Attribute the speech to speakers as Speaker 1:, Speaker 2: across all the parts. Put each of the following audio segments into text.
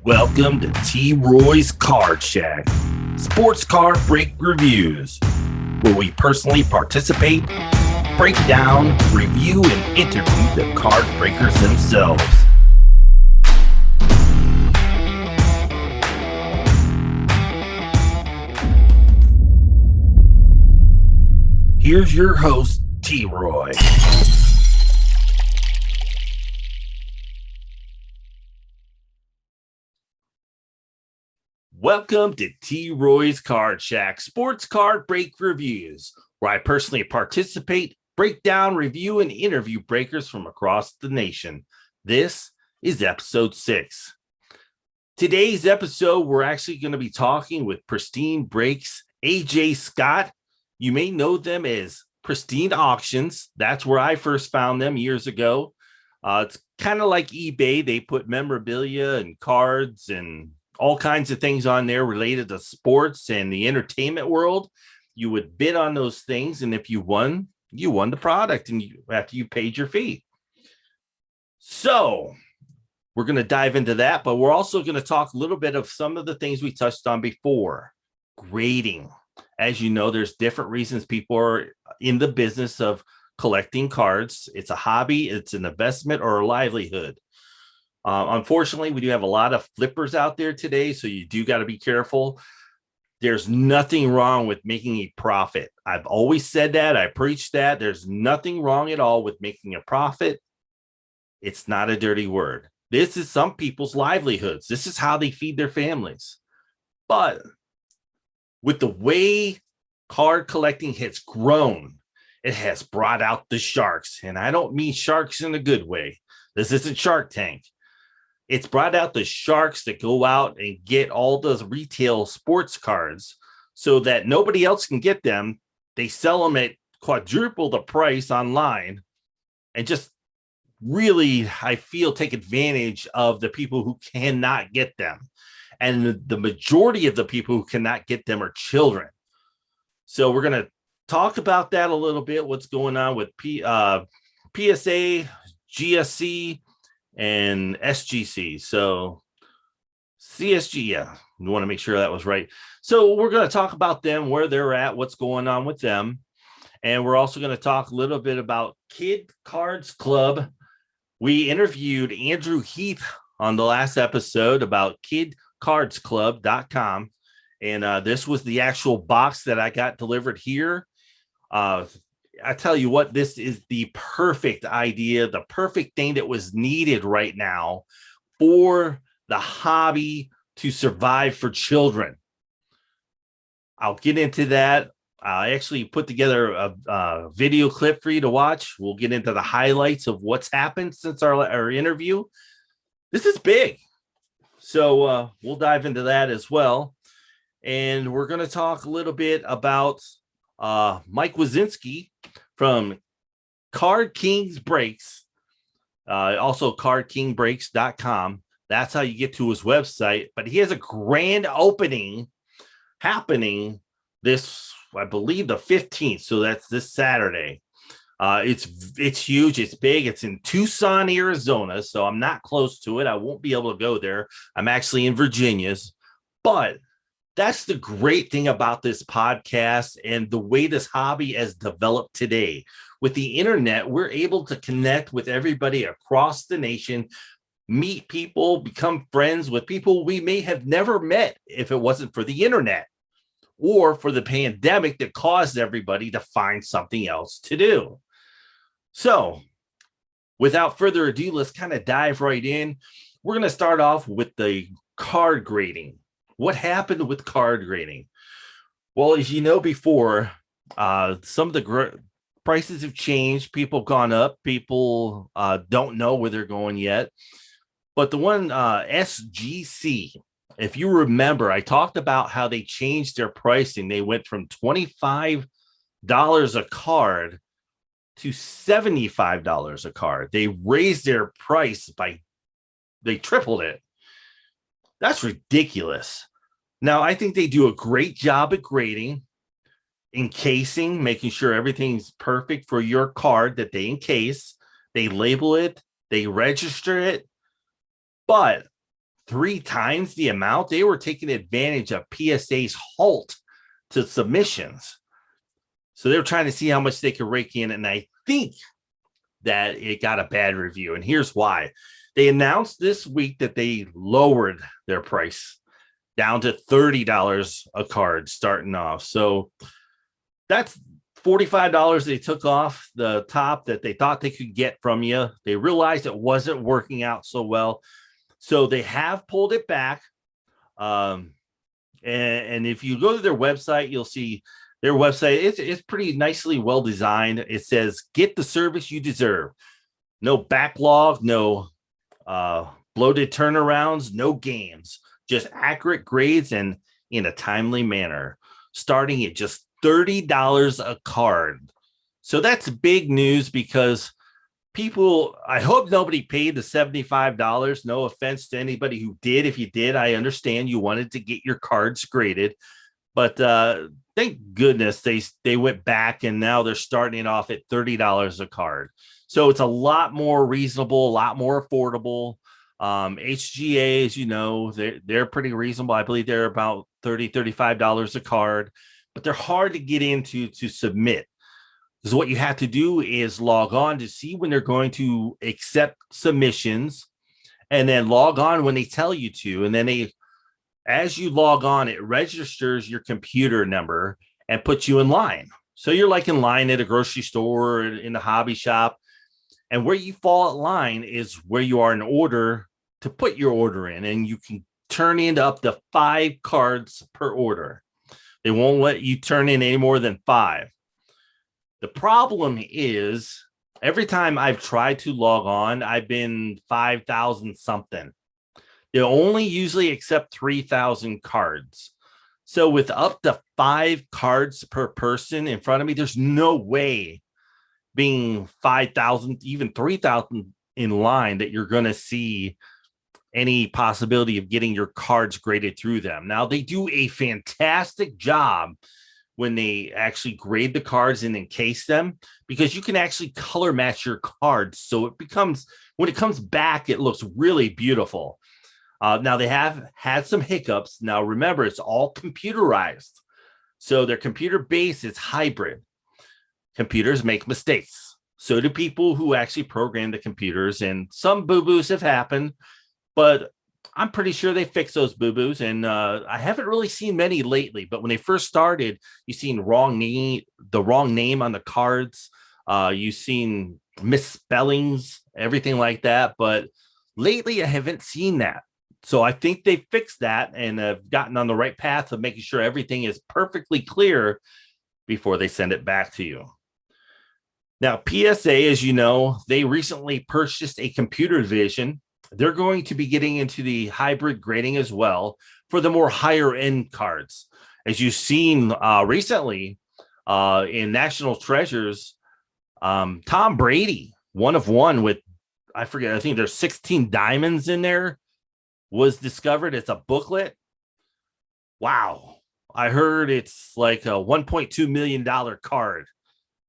Speaker 1: Welcome to T. Roy's Card Shack, sports card break reviews, where we personally participate, break down, review, and interview the card breakers themselves. Here's your host, T. Roy. Welcome to T. Roy's Card Shack, sports card break reviews, where I personally participate, break down, review, and interview breakers from across the nation. This is episode 6. Today's episode, we're actually going to be talking with Pristine Breaks AJ Scott. You may know them as Pristine Auctions. That's where I first found them years ago. It's kind of like eBay. They put memorabilia and cards and all kinds of things on there related to sports and the entertainment world. You would bid on those things, and if you won the product, and after you paid your fee. So we're going to dive into that, but we're also going to talk a little bit of some of the things we touched on before. Grading. As you know, there's different reasons people are in the business of collecting cards. It's a hobby, it's an investment, or a livelihood. Unfortunately, we do have a lot of flippers out there today, so you do got to be careful. There's nothing wrong with making a profit. I've always said that. I preach that. There's nothing wrong at all with making a profit. It's not a dirty word. This is some people's livelihoods. This is how they feed their families. But with the way card collecting has grown, it has brought out the sharks. And I don't mean sharks in a good way. This isn't Shark Tank. It's brought out the sharks that go out and get all those retail sports cards so that nobody else can get them. They sell them at quadruple the price online and just really, I feel, take advantage of the people who cannot get them. And the majority of the people who cannot get them are children. So we're going to talk about that a little bit, what's going on with PSA, GSC, and SGC. So CSG, yeah, we want to make sure that was right. So we're going to talk about them, where they're at, what's going on with them. And we're also going to talk a little bit about Kid Cards Club. We interviewed Andrew Heath on the last episode about kidcardsclub.com. And this was the actual box that I got delivered here. I tell you what, this is the perfect idea, the perfect thing that was needed right now for the hobby to survive for children. I'll get into that. I actually put together a video clip for you to watch. We'll get into the highlights of what's happened since our interview. This is big. So we'll dive into that as well. And we're going to talk a little bit about Mike Wazinski from Card Kings Breaks, also cardkingbreaks.com. That's how you get to his website. But he has a grand opening happening this, I believe, the 15th. So that's this Saturday. It's huge. It's big. It's in Tucson, Arizona. So I'm not close to it. I won't be able to go there. I'm actually in Virginia's. But that's the great thing about this podcast and the way this hobby has developed today. With the internet, we're able to connect with everybody across the nation, meet people, become friends with people we may have never met if it wasn't for the internet or for the pandemic that caused everybody to find something else to do. So without further ado, let's kind of dive right in. We're going to start off with the card grading. What happened with card grading? Well, as you know before, some of the prices have changed. People have gone up. People don't know where they're going yet. But the one SGC, if you remember, I talked about how they changed their pricing. They went from $25 a card to $75 a card. They raised their price they tripled it. That's ridiculous. Now, I think they do a great job at grading, encasing, making sure everything's perfect for your card that they encase. They label it, they register it. But 3 times the amount. They were taking advantage of PSA's halt to submissions. So they were trying to see how much they could rake in. And I think that it got a bad review. And here's why. They announced this week that they lowered their price down to $30 a card starting off. So that's $45 they took off the top that they thought they could get from you. They realized it wasn't working out so well. So they have pulled it back. And if you go to their website, you'll see their website. It's pretty nicely well designed. It says, get the service you deserve. No backlog, no bloated turnarounds, no games, just accurate grades and in a timely manner, starting at just $30 a card. So that's big news because people, I hope nobody paid the $75. No offense to anybody who did. If you did, I understand you wanted to get your cards graded, but thank goodness they went back and now they're starting off at $30 a card. So it's a lot more reasonable, a lot more affordable. HGA, as you know, they're pretty reasonable. I believe they're about $35 a card, but they're hard to get into to submit. Because what you have to do is log on to see when they're going to accept submissions, and then log on when they tell you to. And then as you log on, it registers your computer number and puts you in line. So you're like in line at a grocery store, in the hobby shop. And where you fall in line is where you are in order to put your order in. And you can turn in up to 5 cards per order. They won't let you turn in any more than 5. The problem is every time I've tried to log on, I've been 5,000 something. They only usually accept 3,000 cards. So with up to 5 cards per person in front of me, there's no way being 5,000, even 3,000 in line that you're going to see any possibility of getting your cards graded through them. Now, they do a fantastic job when they actually grade the cards and encase them, because you can actually color match your cards. So it becomes, when it comes back, it looks really beautiful. Now they have had some hiccups. Now, remember, it's all computerized. So their computer base is hybrid. Computers make mistakes. So do people who actually program the computers, and some boo-boos have happened, but I'm pretty sure they fixed those boo-boos, and I haven't really seen many lately. But when they first started, you seen the wrong name on the cards. You've seen misspellings, everything like that. But lately, I haven't seen that. So I think they fixed that and have gotten on the right path of making sure everything is perfectly clear before they send it back to you. Now, PSA, as you know, they recently purchased a computer division. They're going to be getting into the hybrid grading as well for the more higher end cards. As you've seen recently in National Treasures, Tom Brady, 1 of 1 with, I forget, I think there's 16 diamonds in there, was discovered. It's a booklet. Wow. I heard it's like a $1.2 million card.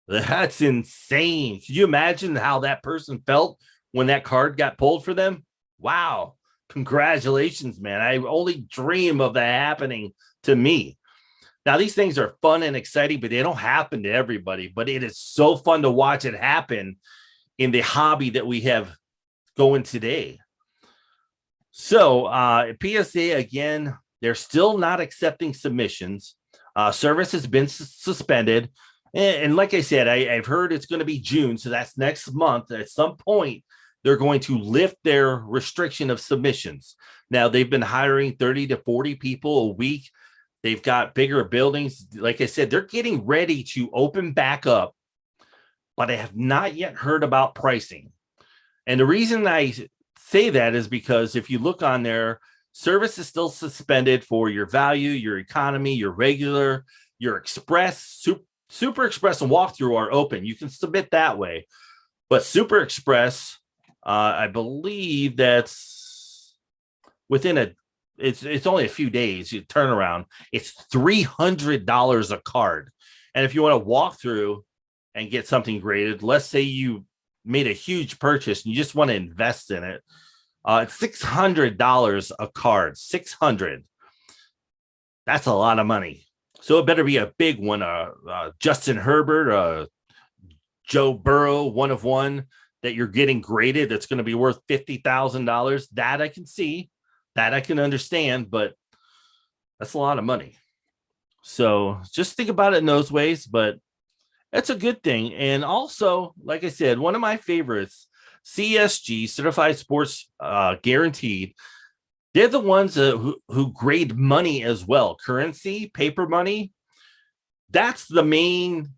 Speaker 1: That's insane. Could you imagine how that person felt when that card got pulled for them? Wow. Congratulations, man. I only dream of that happening to me. Now, these things are fun and exciting, but they don't happen to everybody. But it is so fun to watch it happen in the hobby that we have going today. So PSA, again, they're still not accepting submissions. Service has been suspended. And like I said, I've heard it's going to be June. So that's next month. At some point, they're going to lift their restriction of submissions. Now, they've been hiring 30 to 40 people a week. They've got bigger buildings. Like I said, they're getting ready to open back up, but I have not yet heard about pricing. And the reason I say that is because if you look on there, service is still suspended for your value, your economy, your regular, your express, super express and walkthrough are open. You can submit that way. But super express, I believe that's within it's only a few days. You turn around, it's $300 a card. And if you want to walk through and get something graded, let's say you made a huge purchase and you just want to invest in it, It's $600 a card. 600. That's a lot of money. So it better be a big one. Justin Herbert, Joe Burrow, one of one that you're getting graded. That's going to be worth $50,000. That I can see, that I can understand, but that's a lot of money. So just think about it in those ways, but that's a good thing. And also, like I said, one of my favorites, CSG, Certified Sports Guaranteed. They're the ones who grade money as well. Currency, paper money. That's the main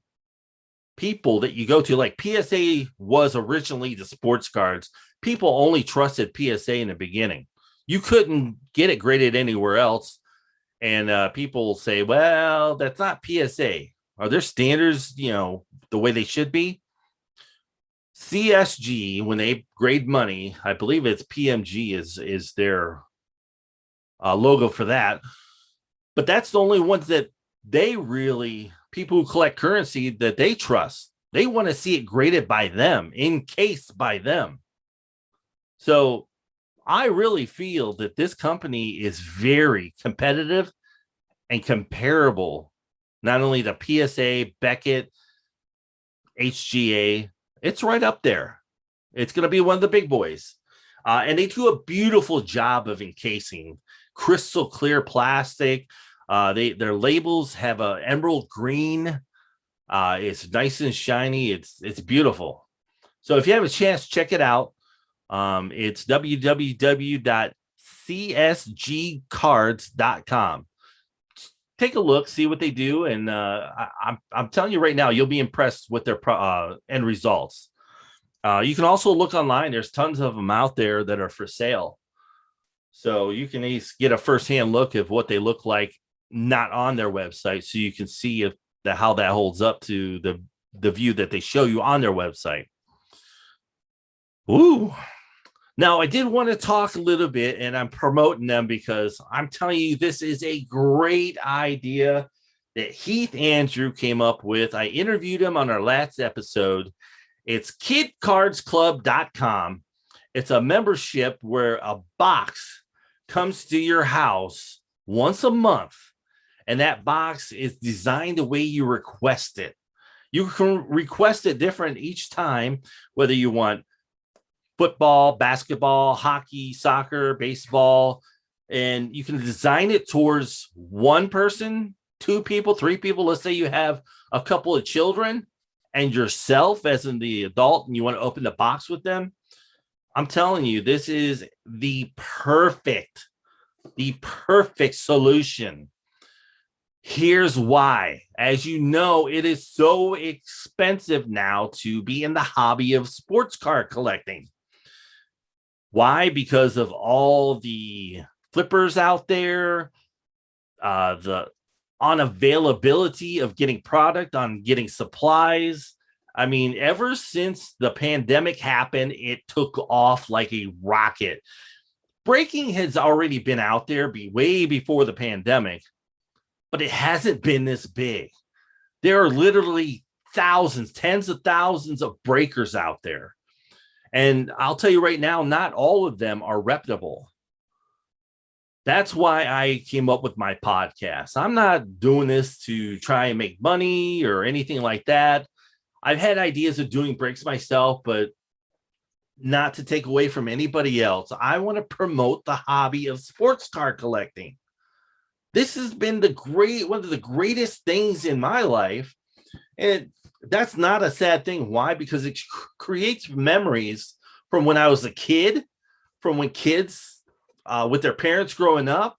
Speaker 1: people that you go to. Like PSA was originally the sports cards. People only trusted PSA in the beginning. You couldn't get it graded anywhere else. And people say, well, that's not PSA. Are their standards, the way they should be? CSG, when they grade money, I believe it's PMG is their logo for that. But that's the only ones that they really, people who collect currency, that they trust. They want to see it graded by them, encased by them. So I really feel that this company is very competitive and comparable, not only to PSA, Beckett, HGA. It's right up there. It's going to be one of the big boys. And they do a beautiful job of encasing. Crystal clear plastic. Their labels have an emerald green. It's nice and shiny. It's beautiful. So if you have a chance, check it out. It's www.csgcards.com. Take a look, see what they do, and I'm telling you right now, you'll be impressed with their end results. You can also look online. There's tons of them out there that are for sale. So you can at least get a firsthand look of what they look like, not on their website, so you can see how that holds up to the view that they show you on their website. Ooh. Now, I did want to talk a little bit, and I'm promoting them because I'm telling you, this is a great idea that Heath Andrew came up with. I interviewed him on our last episode. It's kidcardsclub.com. It's a membership where a box comes to your house once a month, and that box is designed the way you request it. You can request it different each time, whether you want football, basketball, hockey, soccer, baseball, and you can design it towards one person, two people, three people. Let's say you have a couple of children and yourself as in the adult, and you want to open the box with them. I'm telling you, this is the perfect solution. Here's why. As you know, it is so expensive now to be in the hobby of sports card collecting. Why? Because of all the flippers out there, the unavailability of getting product, on getting supplies. I mean, ever since the pandemic happened, it took off like a rocket. Breaking has already been out there way before the pandemic, but it hasn't been this big. There are literally thousands, tens of thousands of breakers out there. And I'll tell you right now, not all of them are reputable. That's why I came up with my podcast. I'm not doing this to try and make money or anything like that. I've had ideas of doing breaks myself, but not to take away from anybody else. I want to promote the hobby of sports card collecting. This has been one of the greatest things in my life. And that's not a sad thing. Why? Because it creates memories from when I was a kid, from when kids with their parents growing up.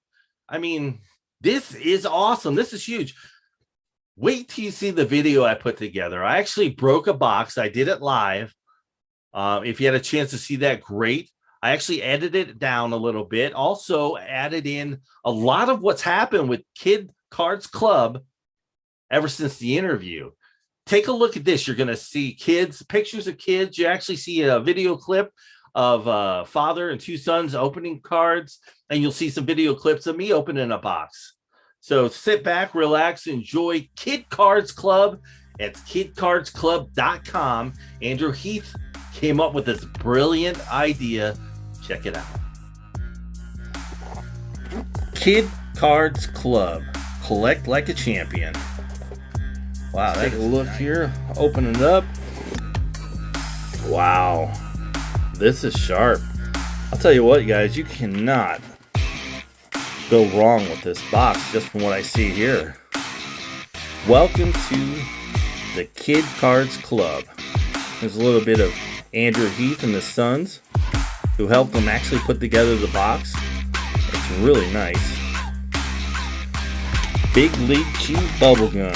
Speaker 1: I mean, this is awesome. This is huge. Wait till you see the video I put together. I actually broke a box. I did it live. If you had a chance to see that, great. I actually edited it down a little bit. Also added in a lot of what's happened with Kid Cards Club ever since the interview. Take a look at this. You're going to see pictures of kids. You actually see a video clip of a father and two sons opening cards, and you'll see some video clips of me opening a box. So sit back, relax, enjoy Kid Cards Club. It's kidcardsclub.com. Andrew Heath came up with this brilliant idea Check it out.
Speaker 2: Kid Cards Club. Collect like a champion. Wow, take a look here. Open it up. Wow. This is sharp. I'll tell you what, guys, you cannot go wrong with this box just from what I see here. Welcome to the Kid Cards Club. There's a little bit of Andrew Heath and his sons who helped them actually put together the box. It's really nice. Big League Chew bubblegum.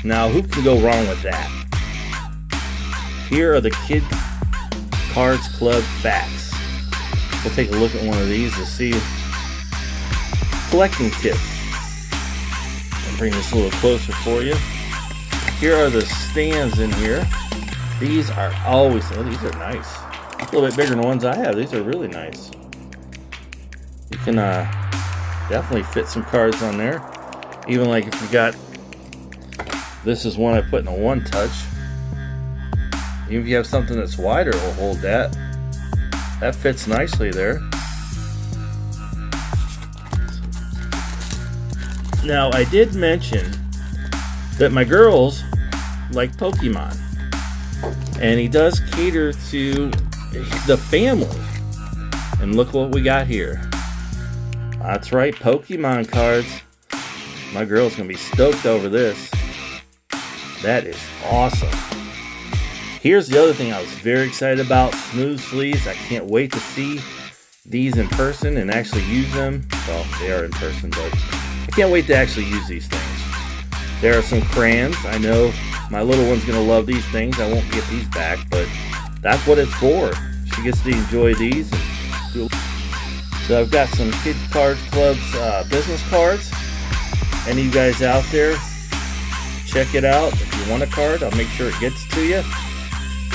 Speaker 2: Now, who can go wrong with that? Here are the Kid Cards Club facts. We'll take a look at one of these to see collecting tips. I'll bring this a little closer for you. Here are the stands in here. These are always, oh, these are nice. A little bit bigger than the ones I have. These are really nice. You can definitely fit some cards on there. Even like if you got, this is one I put in a one touch. Even if you have something that's wider, it will hold that. That fits nicely there. Now, I did mention that my girls like Pokemon. And he does cater to the family. And look what we got here. That's right, Pokemon cards. My girl's gonna be stoked over this. That is awesome. Here's the other thing I was very excited about. Smooth sleeves. I can't wait to see these in person and actually use them. Well, they are in person, but I can't wait to actually use these things. There are some crayons. I know my little one's gonna love these things. I won't get these back, but that's what it's for. She gets to enjoy these. So I've got some Kid Cards Club's business cards. Any of you guys out there, check it out. If you want a card, I'll make sure it gets to you.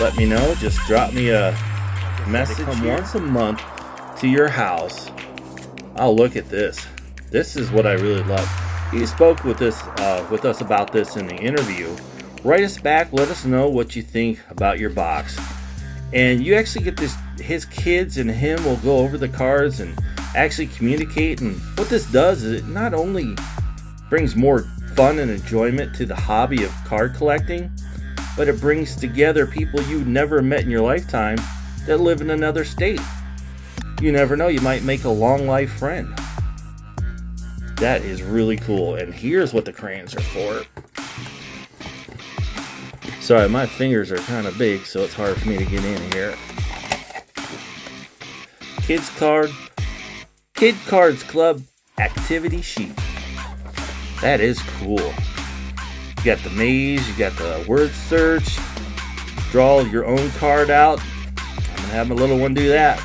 Speaker 2: Let me know. Just drop me a message. Come once a month to your house. Oh, look at this. This is what I really love. He spoke with us about this in the interview. Write us back. Let us know what you think about your box. And you actually get this. His kids and him will go over the cards and actually communicate. And what this does is it not only brings more fun and enjoyment to the hobby of card collecting, but it brings together people you never met in your lifetime that live in another state. You never know, you might make a long life friend. That is really cool. And here's what the crayons are for. Sorry, my fingers are kind of big, so it's hard for me to get in here. Kid Cards Club activity sheet. That is cool. You got the maze, you got the word search, draw your own card out. I'm gonna have my little one do that.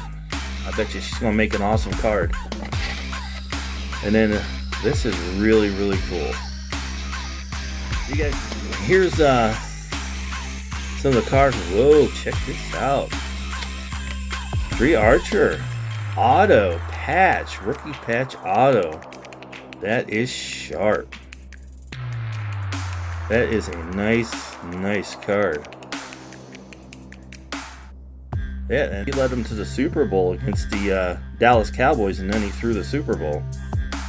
Speaker 2: I bet you she's gonna make an awesome card. And then this is really, really cool. You guys, here's some of the cards. Whoa, check this out. 3 Archer, Auto, Patch, Rookie Patch Auto. That is sharp. That is a nice card. Yeah, and he led them to the Super Bowl against the Dallas Cowboys, and then he threw the Super Bowl.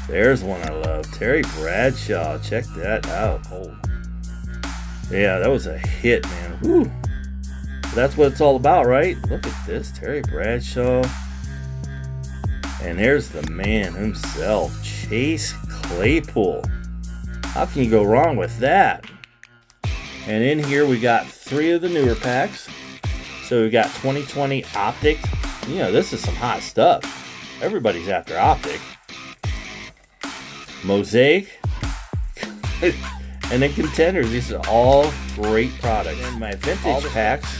Speaker 2: There's one I love. Terry Bradshaw. Check that out. Oh. Yeah, that was a hit, man. Woo. That's what it's all about, right? Look at this. Terry Bradshaw. And there's the man himself, Chase Claypool. How can you go wrong with that? And in here we got 3 of the newer packs. So we got 2020 Optic. You know, this is some hot stuff. Everybody's after Optic. Mosaic. And then Contenders. These are all great products. And my vintage packs,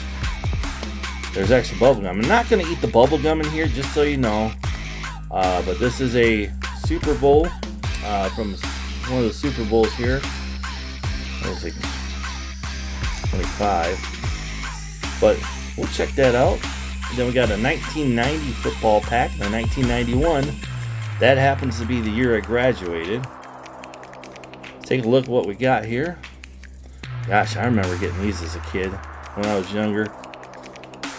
Speaker 2: there's extra bubblegum. I'm not going to eat the bubblegum in here, just so you know. But this is a Super Bowl from one of the Super Bowls here. What was it? 25. But we'll check that out. And then we got a 1990 football pack and a 1991. That happens to be the year I graduated. Let's take a look at what we got here. Gosh, I remember getting these as a kid when I was younger.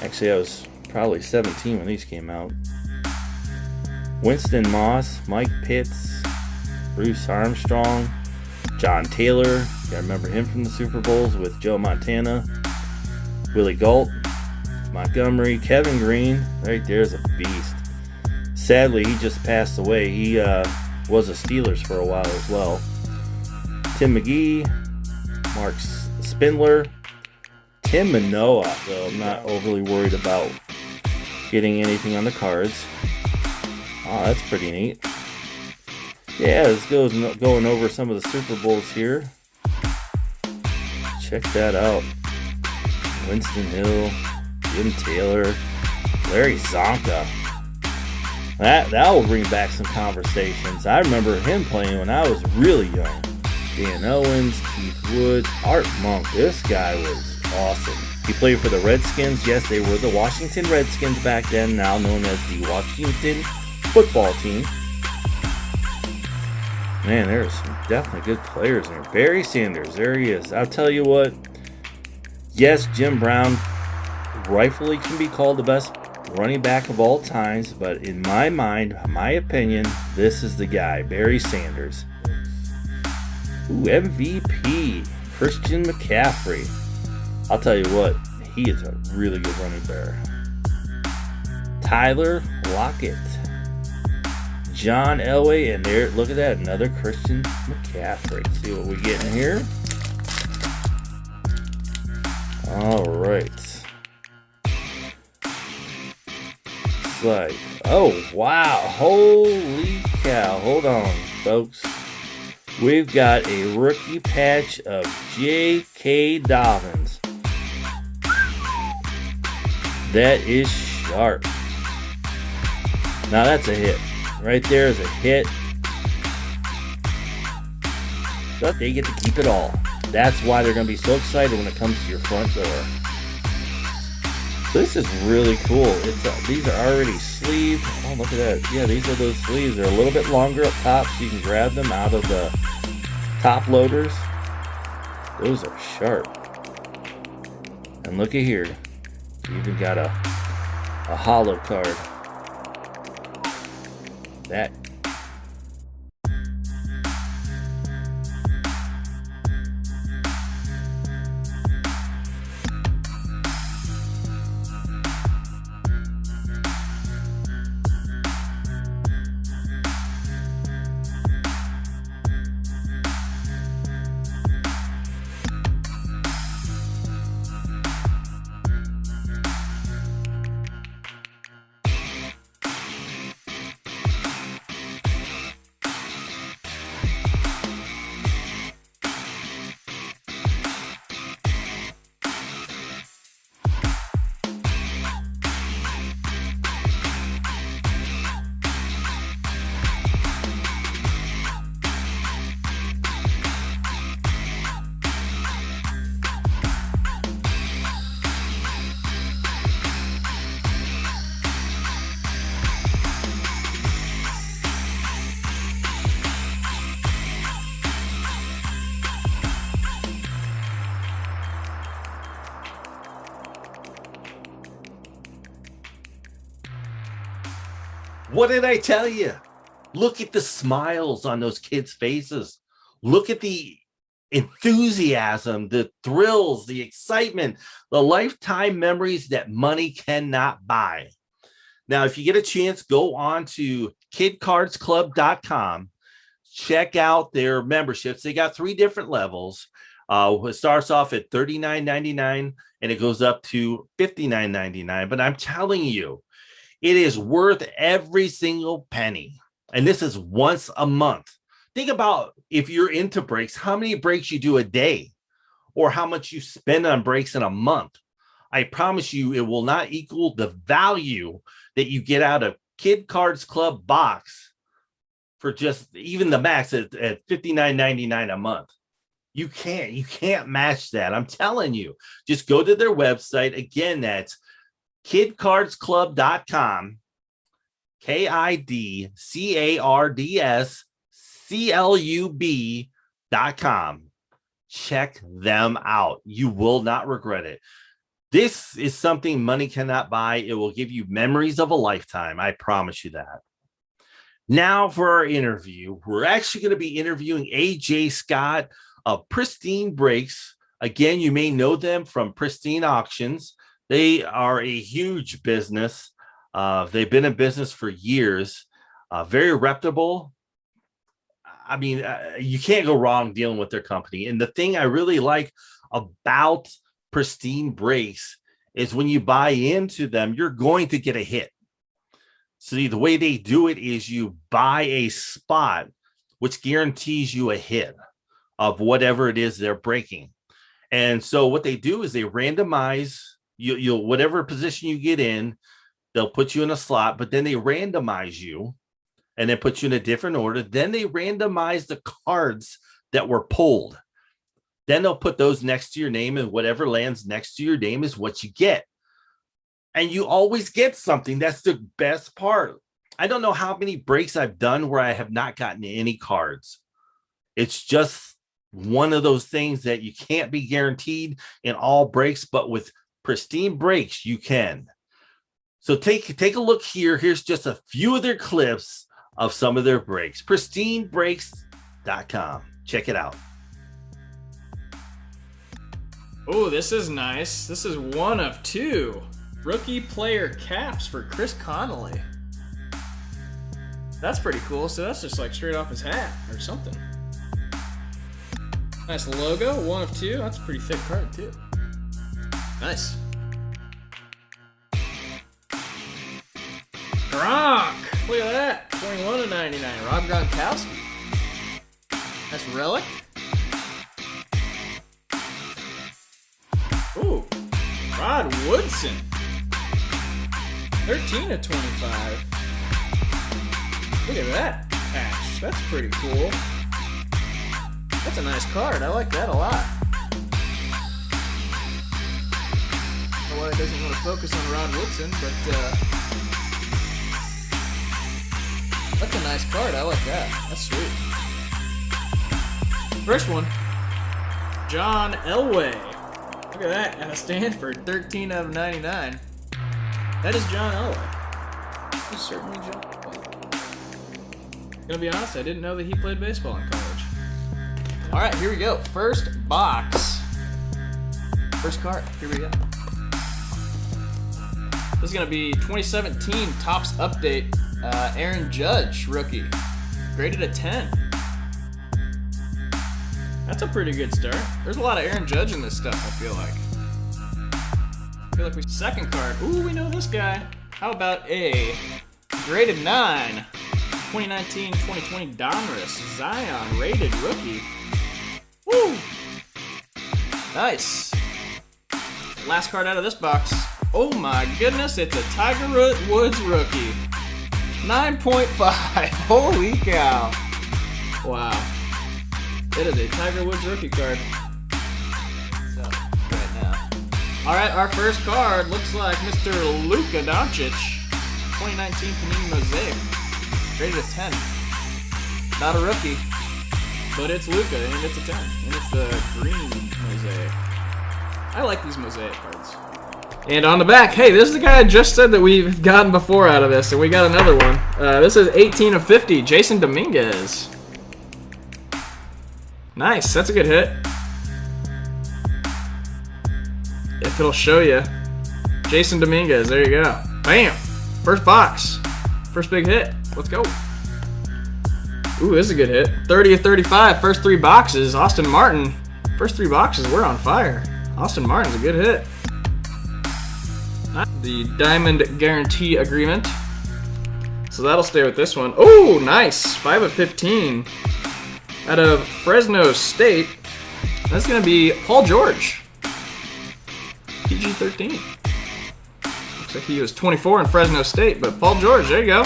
Speaker 2: Actually, I was probably 17 when these came out. Winston Moss, Mike Pitts, Bruce Armstrong, John Taylor. You remember him from the Super Bowls with Joe Montana. Willie Galt, Montgomery, Kevin Green. Right there's a beast. Sadly, he just passed away. He was a Steelers for a while as well. Tim McGee, Mark Spindler, Tim Manoa, though I'm not overly worried about getting anything on the cards. Oh, that's pretty neat. Yeah, this goes going over some of the Super Bowls here. Check that out. Winston Hill, Jim Taylor, Larry Zonka. That will bring back some conversations. I remember him playing when I was really young. Dan Owens, Keith Woods, Art Monk. This guy was awesome. He played for the Redskins. Yes, they were the Washington Redskins back then, now known as the Washington Football Team. Man, there's some definitely good players in here. Barry Sanders, there he is. I'll tell you what. Yes, Jim Brown rightfully can be called the best running back of all times, but in my mind, my opinion, this is the guy, Barry Sanders. Ooh, MVP, Christian McCaffrey. I'll tell you what, he is a really good running back. Tyler Lockett, John Elway, and there, look at that, another Christian McCaffrey. See what we get in here. All right. It's like, oh wow, holy cow! Hold on, folks. We've got a rookie patch of J.K. Dobbins. That is sharp. Now that's a hit. Right there is a hit. But they get to keep it all. That's why they're going to be so excited when it comes to your front door. This is really cool. These are already sleeved. Oh, look at that. Yeah, these are those sleeves. They're a little bit longer up top, so you can grab them out of the top loaders. Those are sharp. And look at here. You even got a hollow card. That.
Speaker 1: What did I tell you? Look at the smiles on those kids' faces. Look at the enthusiasm, the thrills, the excitement, the lifetime memories that money cannot buy. Now, if you get a chance, go on to kidcardsclub.com. Check out their memberships. They got 3 different levels. It starts off at $39.99 and it goes up to $59.99. But I'm telling you, it is worth every single penny. And this is once a month. Think about if you're into breaks, how many breaks you do a day or how much you spend on breaks in a month. I promise you it will not equal the value that you get out of Kid Cards Club box for just even the max at $59.99 a month. You can't match that. I'm telling you. Just go to their website. Again, that's kidcardsclub.com, kidcardsclub.com. Check them out. You will not regret it. This is something money cannot buy. It will give you memories of a lifetime. I promise you that. Now for our interview. We're actually going to be interviewing AJ Scott of Pristine Breaks. Again, you may know them from Pristine Auctions. They are a huge business. They've been in business for years. Very reputable. I mean, you can't go wrong dealing with their company. And the thing I really like about Pristine Breaks is when you buy into them, you're going to get a hit. See, the way they do it is you buy a spot, which guarantees you a hit of whatever it is they're breaking. And so what they do is they randomize you'll whatever position you get in, they'll put you in a slot, but then they randomize you and then put you in a different order. Then they randomize the cards that were pulled. Then they'll put those next to your name, and whatever lands next to your name is what you get. And you always get something. That's the best part. I don't know how many breaks I've done where I have not gotten any cards. It's just one of those things that you can't be guaranteed in all breaks, but with Pristine Breaks, you can. So take a look here. Here's just a few of their clips of some of their breaks. PristineBreaks.com. Check it out.
Speaker 3: Oh, this is nice. This is one of two rookie player caps for Chris Connolly. That's pretty cool. So that's just like straight off his hat or something. Nice logo, one of two. That's a pretty thick card too. Nice. Gronk! Look at that. 21/99. Rob Gronkowski. That's relic. Ooh. Rod Woodson. 13/25. Look at that patch. That's pretty cool. That's a nice card. I like that a lot. I don't know why it doesn't want to focus on Rod Woodson, but that's a nice card. I like that. That's sweet. First one, John Elway. Look at that at a Stanford, 13/99. That is John Elway. That is certainly John Elway. Gonna be honest, I didn't know that he played baseball in college. All right, here we go. First box. First card. Here we go. This is gonna be 2017 Topps Update. Aaron Judge, rookie, graded a 10. That's a pretty good start. There's a lot of Aaron Judge in this stuff, I feel like. Second card. Ooh, we know this guy. How about a graded 9? 2019-2020 Donruss Zion rated rookie. Woo! Nice. Last card out of this box. Oh my goodness, it's a Tiger Woods rookie. 9.5. Holy cow. Wow. It is a Tiger Woods rookie card. So, right now. Alright, our first card looks like Mr. Luka Doncic. 2019 Panini Mosaic. Rated a 10. Not a rookie, but it's Luka, and it's a 10. And it's the green Mosaic. I like these Mosaic cards. And on the back, hey, this is the guy I just said that we've gotten before out of this, and we got another one. This is 18/50, Jason Dominguez. Nice, that's a good hit. If it'll show you. Jason Dominguez, there you go. Bam! First box. First big hit. Let's go. Ooh, this is a good hit. 30/35, first three boxes. Austin Martin. First three boxes, we're on fire. Austin Martin's a good hit. The Diamond Guarantee Agreement. So that'll stay with this one. Oh, nice. 5/15. Out of Fresno State. That's going to be Paul George. PG-13. Looks like he was 24 in Fresno State, but Paul George, there you go.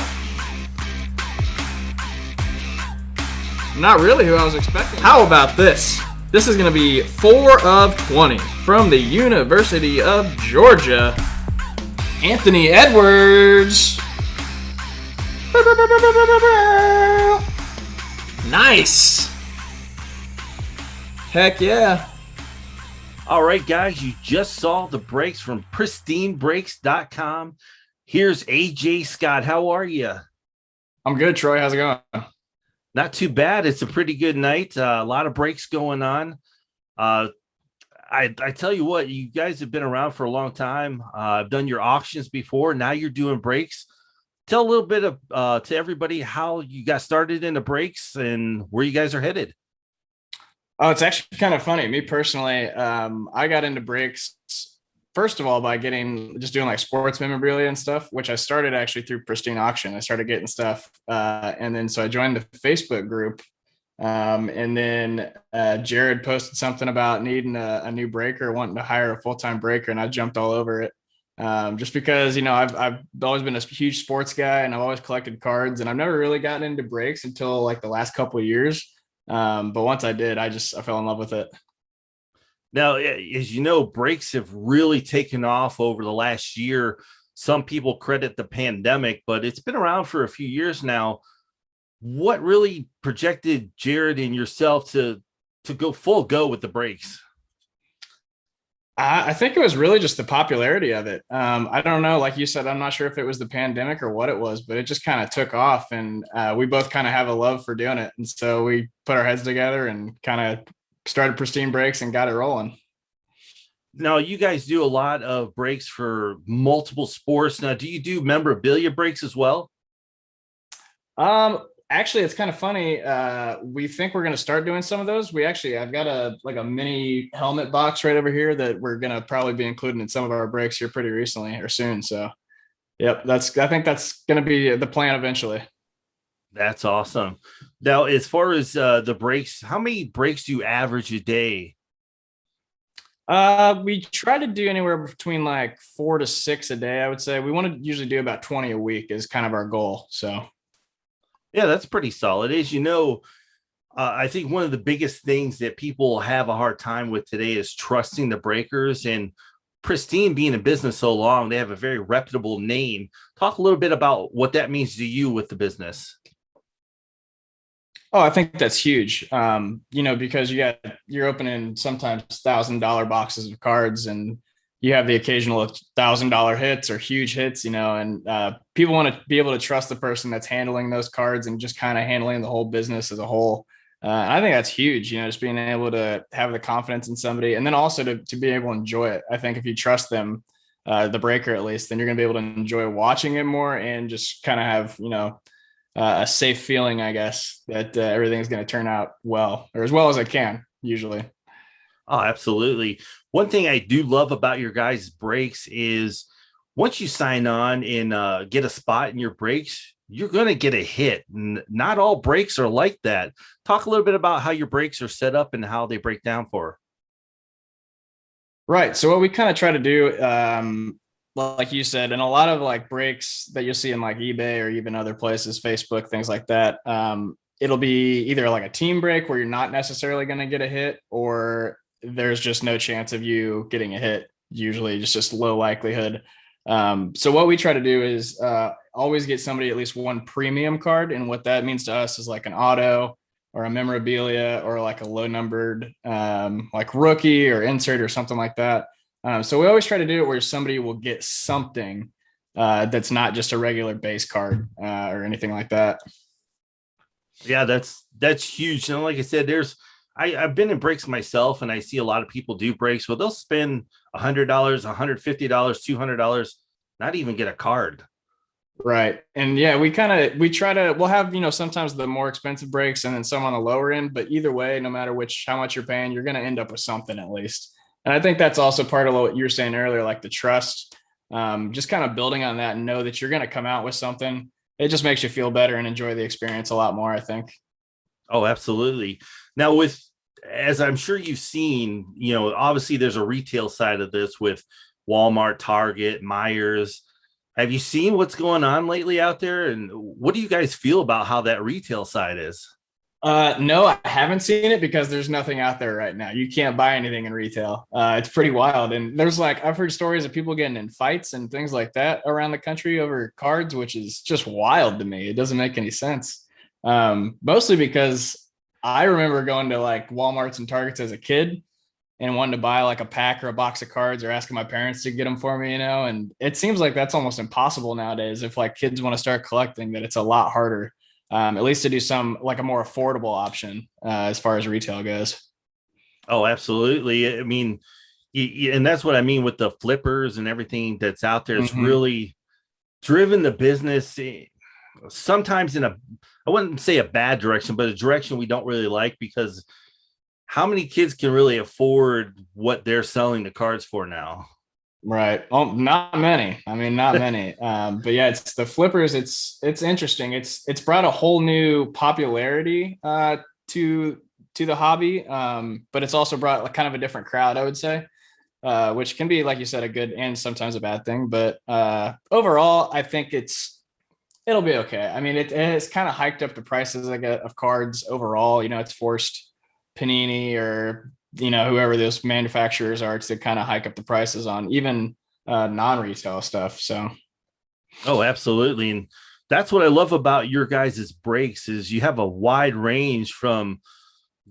Speaker 3: Not really who I was expecting. How about this? This is going to be 4/20 from the University of Georgia. Anthony Edwards. Nice. Heck yeah.
Speaker 1: All right, guys, you just saw the breaks from PristineBreaks.com. Here's AJ Scott. How are you?
Speaker 3: I'm good, Troy. How's it going?
Speaker 1: Not too bad. It's a pretty good night. A lot of breaks going on. Uh, I tell you what, you guys have been around for a long time. I've done your auctions before. Now you're doing breaks. Tell a little bit of to everybody how you got started in the breaks and where you guys are headed.
Speaker 3: Oh, it's actually kind of funny. Me personally, I got into breaks first of all by doing like sports memorabilia and stuff, which I started actually through Pristine Auction. I started getting stuff, and then so I joined the Facebook group, and then Jared posted something about needing a new breaker, wanting to hire a full-time breaker, and I jumped all over it. Just because I've always been a huge sports guy and I've always collected cards, and I've never really gotten into breaks until like the last couple of years. But once I did, I fell in love with it.
Speaker 1: Now, as you know, breaks have really taken off over the last year. Some people credit the pandemic, but it's been around for a few years now. What really projected Jared and yourself to go full go with the breaks?
Speaker 3: I think it was really just the popularity of it. I don't know, like you said, I'm not sure if it was the pandemic or what it was, but it just kind of took off, and we both kind of have a love for doing it. And so we put our heads together and kind of started Pristine Breaks and got it rolling.
Speaker 1: Now, you guys do a lot of breaks for multiple sports. Now, do you do memorabilia breaks as well?
Speaker 3: Actually, it's kind of funny. We think we're going to start doing some of those. I've got a mini helmet box right over here that we're going to probably be including in some of our breaks here pretty recently or soon. So, yep, I think that's going to be the plan eventually.
Speaker 1: That's awesome. Now, as far as the breaks, how many breaks do you average a day?
Speaker 3: We try to do anywhere between like 4 to 6 a day. I would say we want to usually do about 20 a week is kind of our goal. So.
Speaker 1: Yeah, that's pretty solid. As you know, I think one of the biggest things that people have a hard time with today is trusting the breakers. And Pristine being in business so long, they have a very reputable name. Talk a little bit about what that means to you with the business.
Speaker 3: Oh, I think that's huge. Because you're opening sometimes $1,000 boxes of cards, and you have the occasional $1,000 hits or huge hits, and people want to be able to trust the person that's handling those cards and just kind of handling the whole business as a whole. I think that's huge, just being able to have the confidence in somebody, and then also to be able to enjoy it. I think if you trust them, the breaker at least, then you're going to be able to enjoy watching it more and just kind of have, a safe feeling, I guess, that everything's going to turn out well, or as well as it can usually.
Speaker 1: Oh, absolutely. One thing I do love about your guys' breaks is once you sign on and get a spot in your breaks, you're going to get a hit. And not all breaks are like that. Talk a little bit about how your breaks are set up and how they break down for.
Speaker 3: Right. So what we kind of try to do, like you said, and a lot of like breaks that you'll see in like eBay or even other places, Facebook, things like that. It'll be either like a team break where you're not necessarily going to get a hit, or there's just no chance of you getting a hit. Usually just low likelihood. So what we try to do is always get somebody at least one premium card. And what that means to us is like an auto or a memorabilia or like a low numbered like rookie or insert or something like that. So we always try to do it where somebody will get something that's not just a regular base card or anything like that.
Speaker 1: Yeah, that's huge. And like I said, I've been in breaks myself, and I see a lot of people do breaks. Well, they'll spend $100, $150, $200, not even get a card.
Speaker 3: Right. And yeah, we'll have, sometimes the more expensive breaks and then some on the lower end, but either way, no matter how much you're paying, you're going to end up with something at least. And I think that's also part of what you were saying earlier, like the trust, just kind of building on that and know that you're going to come out with something. It just makes you feel better and enjoy the experience a lot more, I think.
Speaker 1: Oh, absolutely. Now, as I'm sure you've seen, obviously there's a retail side of this with Walmart, Target, Myers. Have you seen what's going on lately out there? And what do you guys feel about how that retail side is?
Speaker 3: No, I haven't seen it because there's nothing out there right now. You can't buy anything in retail. It's pretty wild. And I've heard stories of people getting in fights and things like that around the country over cards, which is just wild to me. It doesn't make any sense. Mostly because I remember going to like Walmarts and Targets as a kid and wanting to buy like a pack or a box of cards or asking my parents to get them for me, and it seems like that's almost impossible nowadays. If like kids want to start collecting, that it's a lot harder. at least to do some like a more affordable option as far as retail goes.
Speaker 1: Oh, absolutely. I mean, and that's what I mean with the flippers and everything that's out there. It's really driven the business sometimes in I wouldn't say a bad direction, but a direction we don't really like, because how many kids can really afford what they're selling the cards for now?
Speaker 3: Right. Oh, not many. I mean, not many. But yeah, it's the flippers. It's interesting. It's brought a whole new popularity to the hobby. But it's also brought like kind of a different crowd, I would say, which can be, like you said, a good and sometimes a bad thing. But overall, I think it'll be okay. I mean, it's kind of hiked up the prices of cards overall. You know, it's forced Panini or whoever those manufacturers are to kind of hike up the prices on even non-retail stuff. So,
Speaker 1: oh, absolutely. And that's what I love about your guys' breaks is you have a wide range from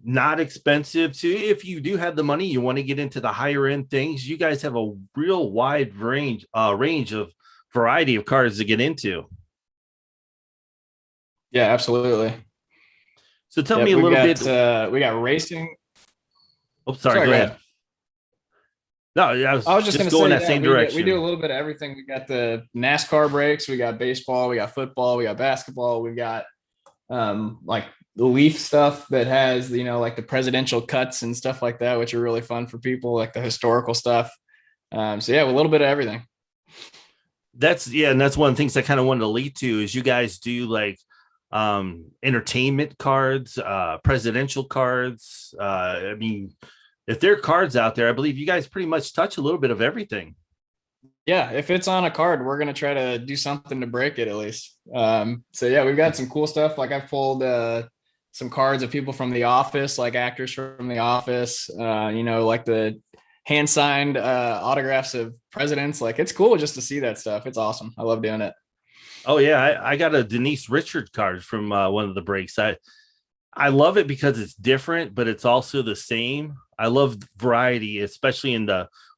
Speaker 1: not expensive to, if you do have the money, you want to get into the higher end things. You guys have a real wide range of variety of cards to get into.
Speaker 3: Yeah, absolutely.
Speaker 1: So tell me a little bit.
Speaker 3: We got racing.
Speaker 1: Oh, sorry, go ahead. No, I was just going to say that same direction.
Speaker 3: We do a little bit of everything. We got the NASCAR breaks. We got baseball. We got football. We got basketball. We got like the Leaf stuff that has, like the presidential cuts and stuff like that, which are really fun for people, like the historical stuff. So yeah, a little bit of everything.
Speaker 1: And that's one of the things I kind of wanted to lead to is you guys do like entertainment cards, presidential cards. I mean, if there are cards out there, I believe you guys pretty much touch a little bit of everything.
Speaker 3: Yeah, if it's on a card, we're going to try to do something to break it at least. So yeah, we've got some cool stuff. Like I've pulled some cards of people from The Office, like actors from The Office, like the hand-signed autographs of presidents. Like it's cool just to see that stuff. It's awesome. I love doing it.
Speaker 1: Oh yeah, I got a Denise Richards card from one of the breaks. I love it because it's different, but it's also the same. I love variety, especially in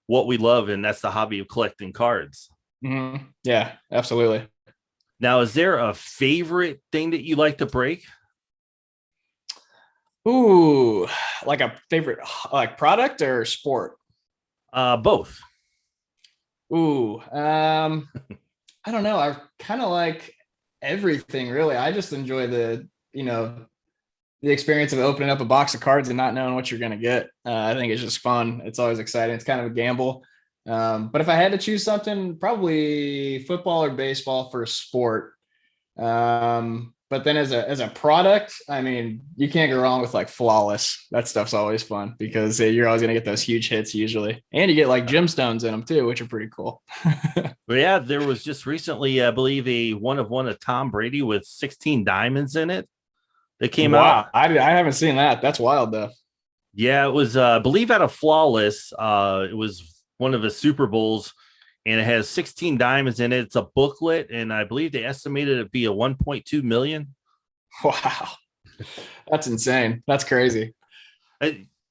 Speaker 1: what we love, and that's the hobby of collecting cards.
Speaker 3: Mm-hmm. Yeah, absolutely.
Speaker 1: Now, is there a favorite thing that you like to break?
Speaker 3: Ooh, like a favorite like product or sport?
Speaker 1: Both.
Speaker 3: Ooh, I don't know. I kind of like everything, really. I just enjoy the experience of opening up a box of cards and not knowing what you're going to get. I think it's just fun. It's always exciting. It's kind of a gamble. But if I had to choose something, probably football or baseball for a sport. But then as a product, I mean, you can't go wrong with like Flawless. That stuff's always fun because you're always going to get those huge hits usually. And you get like gemstones in them too, which are pretty cool.
Speaker 1: Well, yeah, there was just recently, I believe, a 1/1 of Tom Brady with 16 diamonds in it. That came out.
Speaker 3: I haven't seen that. That's wild though.
Speaker 1: Yeah, it was, I believe, out of Flawless. It was one of the Super Bowls, and it has 16 diamonds in it. It's a booklet, and I believe they estimated it to be a 1.2 million.
Speaker 3: Wow, that's insane. That's crazy.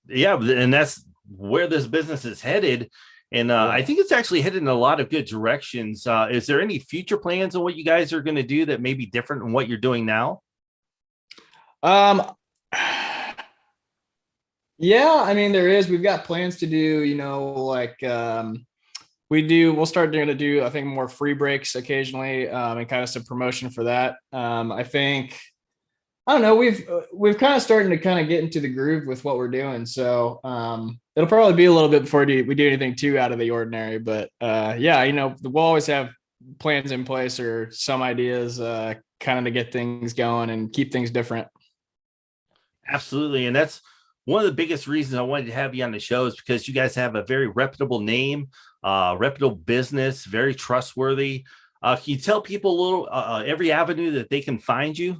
Speaker 1: Yeah, and that's where this business is headed. And I think it's actually headed in a lot of good directions. Is there any future plans on what you guys are going to do that may be different than what you're doing now?
Speaker 3: Yeah, I mean, there is. We've got plans to do, we'll start to do, I think, more free breaks occasionally, and kind of some promotion for that. I think, I don't know, we've kind of starting to kind of get into the groove with what we're doing. So, it'll probably be a little bit before we do anything too out of the ordinary, but, yeah, we'll always have plans in place or some ideas, kind of to get things going and keep things different.
Speaker 1: Absolutely. And that's one of the biggest reasons I wanted to have you on the show is because you guys have a very reputable name, reputable business, very trustworthy. Can you tell people a little, every avenue that they can find you?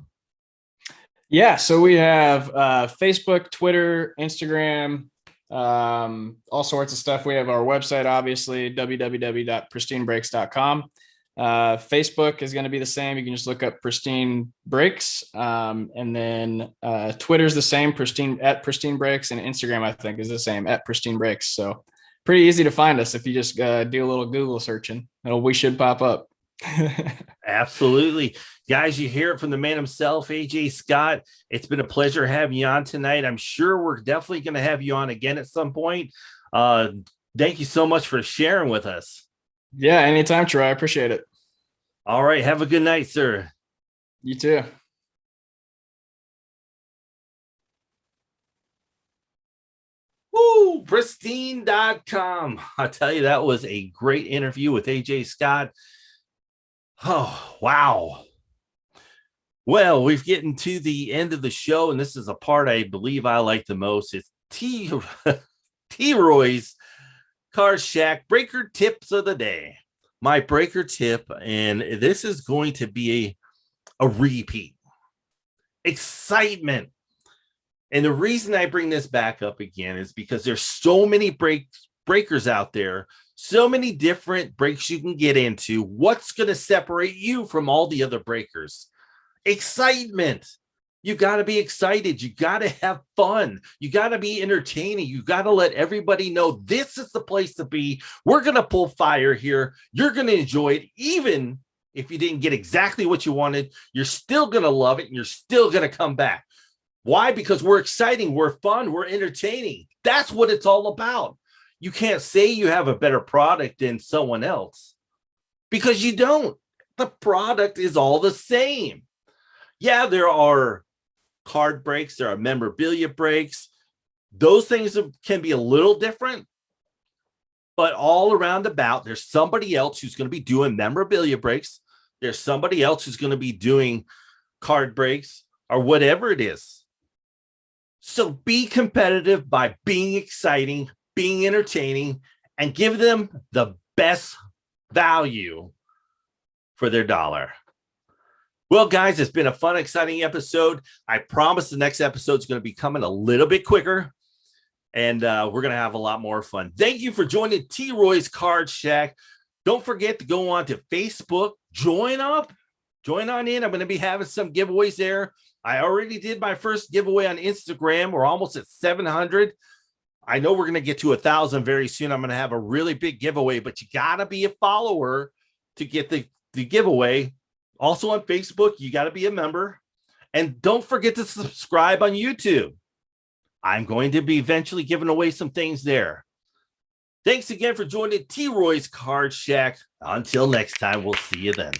Speaker 3: Yeah. So we have Facebook, Twitter, Instagram, all sorts of stuff. We have our website, obviously, www.pristinebreaks.com. Facebook is going to be the same. You can just look up Pristine Breaks. And then Twitter's the same, Pristine Breaks, and Instagram, I think, is the same, @Pristine Breaks. So pretty easy to find us if you just do a little Google searching. We should pop up.
Speaker 1: Absolutely. Guys, you hear it from the man himself, AJ Scott. It's been a pleasure having you on tonight. I'm sure we're definitely going to have you on again at some point. Thank you so much for sharing with us.
Speaker 3: Yeah, anytime, Troy. I appreciate it.
Speaker 1: All right. Have a good night, sir.
Speaker 3: You too.
Speaker 1: Woo, pristine.com. I tell you, that was a great interview with AJ Scott. Oh, wow. Well, we've gotten to the end of the show, and this is a part I believe I like the most. It's T-Roy's Car Shack Breaker Tips of the Day. My breaker tip, and this is going to be a repeat. Excitement. And the reason I bring this back up again is because there's so many breakers out there, so many different breaks you can get into. What's going to separate you from all the other breakers? Excitement. You got to be excited. You got to have fun. You got to be entertaining. You got to let everybody know this is the place to be. We're going to pull fire here. You're going to enjoy it. Even if you didn't get exactly what you wanted, you're still going to love it, and you're still going to come back. Why? Because we're exciting, we're fun, we're entertaining. That's what it's all about. You can't say you have a better product than someone else because you don't. The product is all the same. Yeah, there are card breaks, there are memorabilia breaks. Those things can be a little different, but all around about, there's somebody else who's going to be doing memorabilia breaks. There's somebody else who's going to be doing card breaks or whatever it is. So be competitive by being exciting, being entertaining, and give them the best value for their dollar. Well, guys, it's been a fun, exciting episode. I promise the next episode is going to be coming a little bit quicker, and we're going to have a lot more fun. Thank you for joining T-Roy's Card Shack. Don't forget to go on to Facebook, join on in. I'm going to be having some giveaways there. I already did my first giveaway on Instagram. We're almost at 700. I know we're going to get to 1,000 very soon. I'm going to have a really big giveaway, but you got to be a follower to get the giveaway. Also on Facebook, you got to be a member. And don't forget to subscribe on YouTube. I'm going to be eventually giving away some things there. Thanks again for joining T-Roy's Card Shack. Until next time, we'll see you then.